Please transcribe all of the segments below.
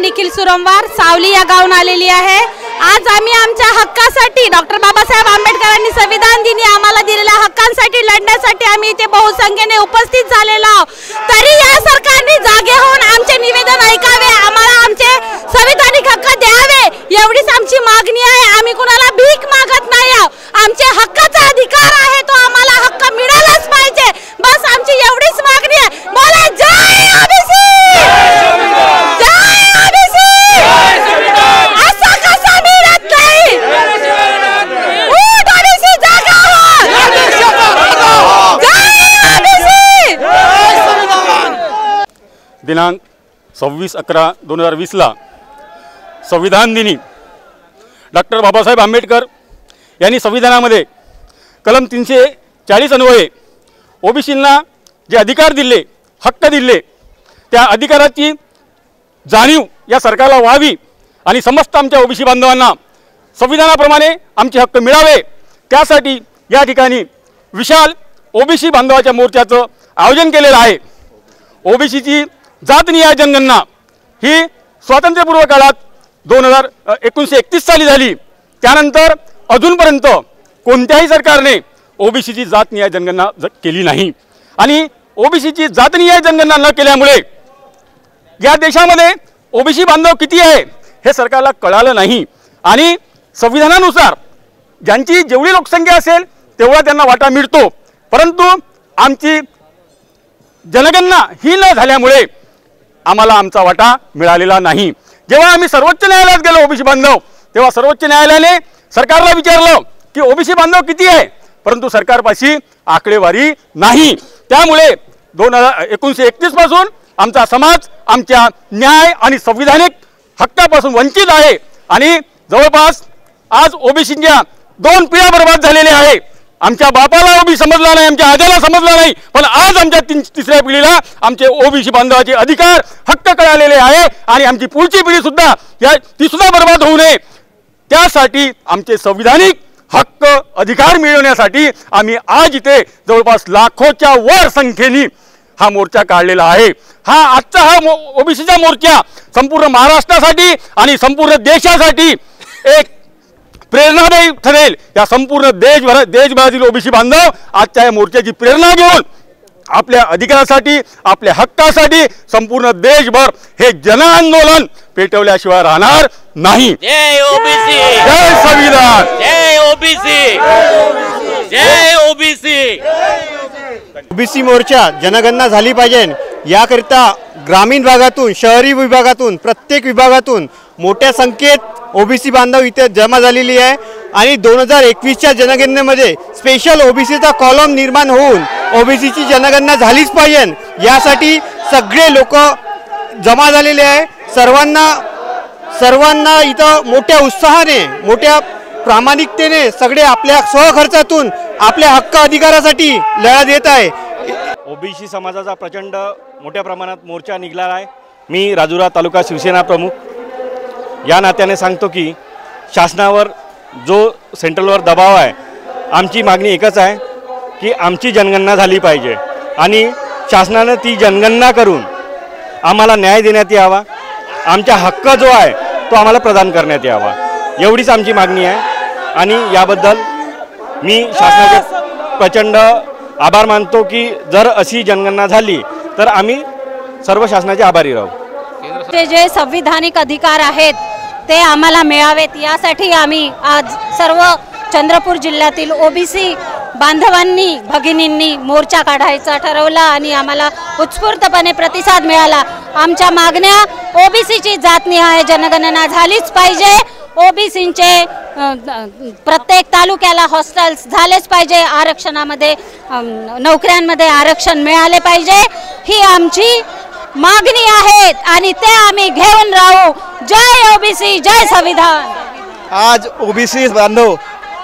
निखिल सुरमवार सावली या गावून आलेली आहे। आज आम्ही आमच्या हक्कासाठी डॉक्टर बाबासाहेब आंबेडकरांनी संविधान दिनी आम्हाला दिलेल्या हक्कांसाठी लढण्यासाठी आम्ही इथे बहुसंख्येने उपस्थित झालेलो आहोत। तरी या सरकारने जागे होऊन आमचे निवेदन ऐकावे, आम्हाला आमचे संविधानिक हक्क द्यावे एवढीच आमची मागणी आहे। आम्ही कुणाला भीक मागत नाही आहोत, आमचे हक्काचा अधिकार आहे तो आम्हाला हक्क मिळालाच पाहिजे, बस आमची एवढीच मागणी आहे। बोला जय ओबीसी, दिनांक 26/11/2020 ला संविधान दिनी डॉक्टर बाबासाहेब आंबेडकर यांनी संविधानामध्ये कलम 340 अन्वये ओबीसींना जे अधिकार दिले, हक्क दिले, त्या अधिकाराची जाणीव या सरकारला व्हावी आणि समस्त आमच्या ओबीसी बांधवांना संविधानाप्रमाणे आमचे हक्क मिळावे, त्यासाठी या ठिकाणी विशाल ओबीसी बांधवाच्या मोर्चाचं आयोजन केलेलं आहे। ओबीसीची जातनिहाय जनगणना ही स्वातंत्र्यपूर्व काळात 1931 साली झाली। त्यानंतर अजूनपर्यंत कोणत्याही सरकारने ओबीसीची जातनिहाय जनगणना केली नाही आणि ओबीसीची जातनिहाय जनगणना न केल्यामुळे या देशामध्ये ओबीसी बांधव किती आहे हे सरकारला कळालं नाही आणि संविधानानुसार ज्यांची जेवढी लोकसंख्या असेल तेवढा त्यांना वाटा मिळतो, परंतु आमची जनगणना ही न झाल्यामुळे आम्हाला आमचा वाटा मिळालेला नाही। जेव्हा आम्ही सर्वोच्च न्यायालयात गेलो ओबीसी बांधव, तेव्हा सर्वोच्च न्यायालयाने सरकारला विचारलं की ओबीसी बांधव किती आहे, परंतु सरकारपाशी आकडेवारी नाही। त्यामुळे 1931 पासून आमचा समाज आमच्या न्याय आणि संविधानिक हक्कापासून वंचित आहे आणि जवळपास आज ओबीसीच्या 2 पिढ्या बर्बाद झालेल्या आहे। आमच्या बापाला ओबीसी समजला नाही, आमच्या आजाला समजला नाही, पण आज आमच्या तिसऱ्या पिढीला आमचे ओबीसी बांधवाचे अधिकार हक्क कळालेले आहे आणि आमची पुढची पिढी सुद्धा ती सुद्धा बर्बाद होऊ नये त्यासाठी आमचे संविधानिक हक्क अधिकार मिळवण्यासाठी आम्ही आज इथे जवळपास लाखोच्या वर संख्येने हा मोर्चा काढलेला आहे। आजचा ओबीसीचा मोर्चा संपूर्ण महाराष्ट्रासाठी आणि संपूर्ण देशासाठी एक प्रेरणादायी ठरेल। या संपूर्ण देशभरातील ओबीसी बांधव आजच्या या मोर्चाची प्रेरणा घेऊन आपल्या अधिकारासाठी, आपल्या हक्कासाठी संपूर्ण देशभर हे जन आंदोलन पेटवल्याशिवाय राहणार नाही। जय ओबीसी, जय संविधान, जय ओबीसी, जय ओबीसी। ओबीसी मोर्चा जनगणना झाली पाहिजे याकरिता ग्रामीण भागातून, शहरी विभागातून, प्रत्येक विभागातून मोठ्या संख्येत ओबीसी बांधव इथे जमा झालेली आहे आणि 2021च्या जनगणनेमध्ये स्पेशल ओबीसीचा कॉलम निर्माण होऊन ओबीसीची जनगणना झालीच पाहिजे यासाठी सगळे लोक जमा झालेले आहे। सर्वांना इथं मोठ्या उत्साहाने, मोठ्या प्रामाणिकतेने सगळे आपल्या स्वखर्चातून आपल्या हक्क अधिकारासाठी लढा देत आहे। ओबीसी समाजाचा प्रचंड मोठ्या प्रमाणात मोर्चा निघाला आहे। मी राजुरा तालुका शिवसेना प्रमुख या नात्याने सांगतो की शासनावर जो सेंट्रलवर दबाव आहे, आमची मागणी एकच आहे की आमची जनगणना झाली पाहिजे आणि शासनाने ती जनगणना करून आम्हाला न्याय देण्यात यावा, आमचा हक्क जो आहे तो आम्हाला प्रदान करण्यात यावा, एवढीच आमची मागणी आहे। आणि याबद्दल मी शासनाचे प्रचंड आभार मानतो की जर अशी जनगणना झाली तर आम्ही सर्व शासनाचे आभारी राहू। ते जे संविधानिक अधिकार आहेत ते आम्हाला मिळावेत यासाठी आम्ही आज सर्व चंद्रपूर जिल्ह्यातील ओबीसी बांधवांनी, भगिनींनी मोर्चा काढायचा ठरवला आणि आम्हाला उत्स्फूर्तपणे प्रतिसाद मिळाला। आमच्या मागण्या ओबीसीची जातनिहाय जनगणना झालीच पाहिजे, ओबीसींचे प्रत्येक तालुक्याला हॉस्टेल्स झालेच पाहिजे, आरक्षणामध्ये नोकऱ्यांमध्ये आरक्षण मिळाले पाहिजे, ही आमची मागणी आहेत आणि ते आम्ही घेऊन राहू। जय ओबीसी, जय संविधान। आज ओबीसी बांधव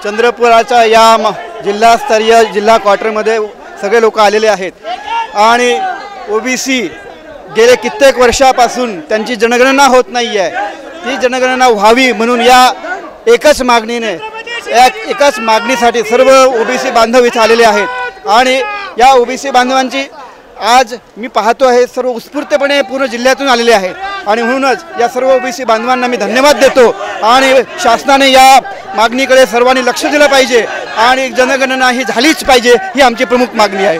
चंद्रपुराच्या या जिल्हास्तरीय जिल्हा क्वार्टरमध्ये सगळे लोक आलेले आहेत आणि ओबीसी गेले कित्येक वर्षापासून त्यांची जनगणना होत नाही आहे, ती जनगणना व्हावी म्हणून या एकच मागणीसाठी सर्व ओबीसी बांधव इथे आलेले आहेत आणि या ओबीसी बांधवांची आज मी पाहतो आहे सर्व उत्स्फूर्तपणे पूर्ण जिल्ह्यातून आलेले आहेत आणि म्हणूनच या सर्व ओबीसी बांधवांना मी धन्यवाद देतो आणि शासनाने या मागणीकडे सर्वांनी लक्ष दिलं पाहिजे आणि जनगणना ही झालीच पाहिजे ही आमची प्रमुख मागणी आहे.